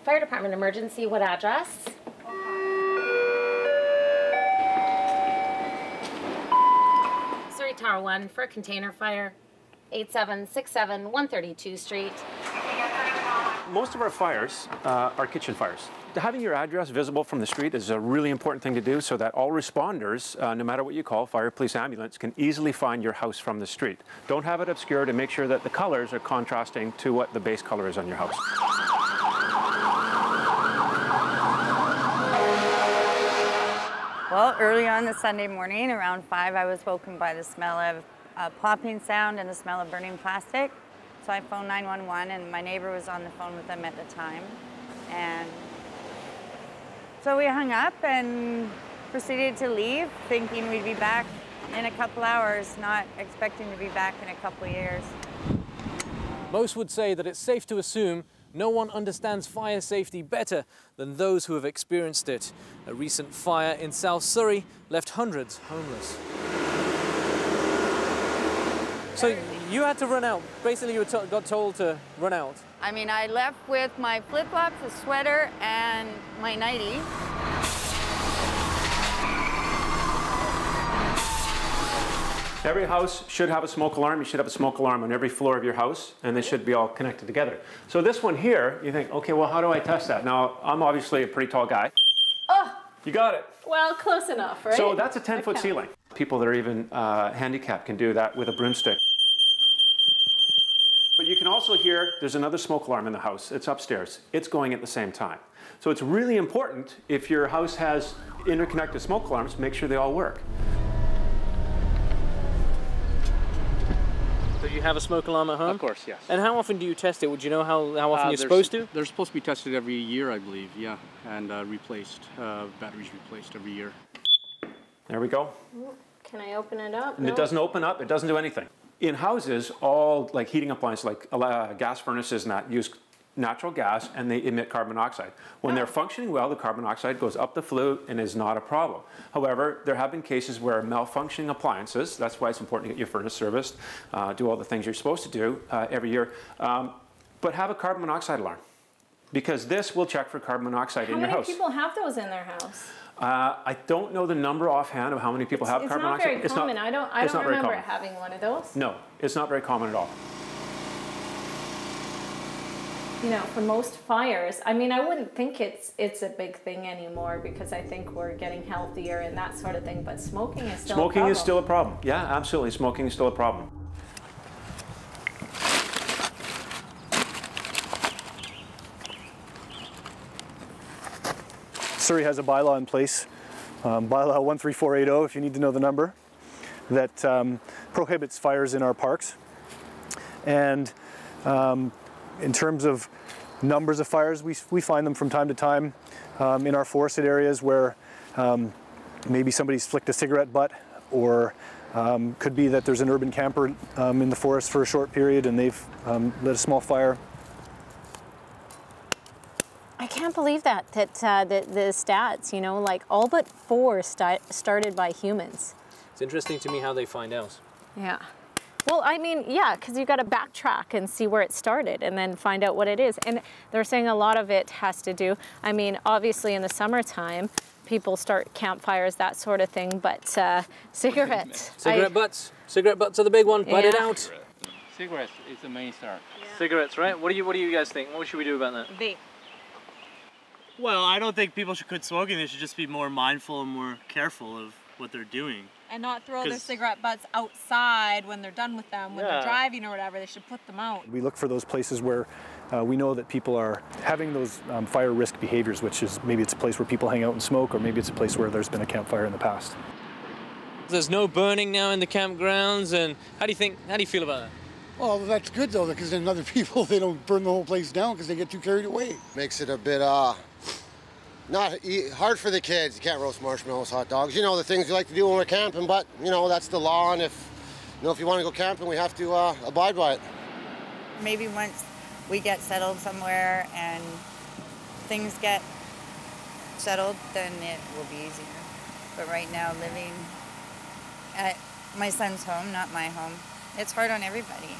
Fire department emergency, what address? Surrey Tower 1 for a container fire, 8767 132 Street. Most of our fires are kitchen fires. Having your address visible from the street is a really important thing to do so that all responders, no matter what you call, fire, police, ambulance, can easily find your house from the street. Don't have it obscured and make sure that the colors are contrasting to what the base color is on your house. Well, early on this Sunday morning, around 5, I was woken by the smell of a popping sound and the smell of burning plastic. So I phoned 911, and my neighbor was on the phone with them at the time. And so we hung up and proceeded to leave, thinking we'd be back in a couple hours, not expecting to be back in a couple years. Most would say that it's safe to assume no one understands fire safety better than those who have experienced it. A recent fire in South Surrey left hundreds homeless. So you had to run out. Basically, you got told to run out. I mean, I left with my flip-flops, a sweater, and my nightie. Every house should have a smoke alarm. You should have a smoke alarm on every floor of your house, and they should be all connected together. So this one here, you think, okay, well, how do I test that? Now, I'm obviously a pretty tall guy. Oh! You got it. Well, close enough, right? So that's a 10-foot ceiling. People that are even handicapped can do that with a broomstick. But you can also hear there's another smoke alarm in the house. It's upstairs. It's going at the same time. So it's really important, if your house has interconnected smoke alarms, make sure they all work. So you have a smoke alarm at home? Of course, yes. And how often do you test it? Would you know how often you're supposed to? They're supposed to be tested every year, I believe, yeah. And replaced, batteries replaced every year. There we go. Can I open it up? And it doesn't open up, it doesn't do anything. In houses, all like heating appliances, like gas furnaces and that, use natural gas and they emit carbon monoxide. When they're functioning well, the carbon monoxide goes up the flue and is not a problem. However, there have been cases where malfunctioning appliances, that's why it's important to get your furnace serviced, do all the things you're supposed to do every year, but have a carbon monoxide alarm, because this will check for carbon monoxide in your house. How many people have those in their house? I don't know the number offhand of how many people have carbon monoxide. It's not very common. I don't remember having one of those. No, it's not very common at all. You know, for most fires, I mean, I wouldn't think it's a big thing anymore, because I think we're getting healthier and that sort of thing, but smoking is still a problem. Smoking is still a problem. Yeah, absolutely. Smoking is still a problem. Surrey has a bylaw in place, bylaw 13480, if you need to know the number, that prohibits fires in our parks. And in terms of numbers of fires, we find them from time to time in our forested areas where maybe somebody's flicked a cigarette butt, or could be that there's an urban camper in the forest for a short period and they've lit a small fire. I can't believe that the stats, you know, like all but 4 started by humans. It's interesting to me how they find out. Yeah. Well, I mean, yeah, because you've got to backtrack and see where it started and then find out what it is. And they're saying a lot of it has to do, I mean, obviously in the summertime, people start campfires, that sort of thing, but cigarettes. Cigarette butts. Cigarette butts are the big one. Butt it out. Cigarettes is the main start. Yeah. Cigarettes, right? What do you guys think? What should we do about that? Vape. Well, I don't think people should quit smoking. They should just be more mindful and more careful of what they're doing. And not throw their cigarette butts outside when they're done with them, when they're driving or whatever. They should put them out. We look for those places where we know that people are having those fire risk behaviors, which is maybe it's a place where people hang out and smoke, or maybe it's a place where there's been a campfire in the past. There's no burning now in the campgrounds, and how do you feel about that? Well, that's good though, because then other people, they don't burn the whole place down because they get too carried away. Makes it a bit hard for the kids. You can't roast marshmallows, hot dogs. You know, the things you like to do when we're camping, but, you know, that's the law, and if you want to go camping, we have to abide by it. Maybe once we get settled somewhere and things get settled, then it will be easier. But right now, living at my son's home, not my home, it's hard on everybody.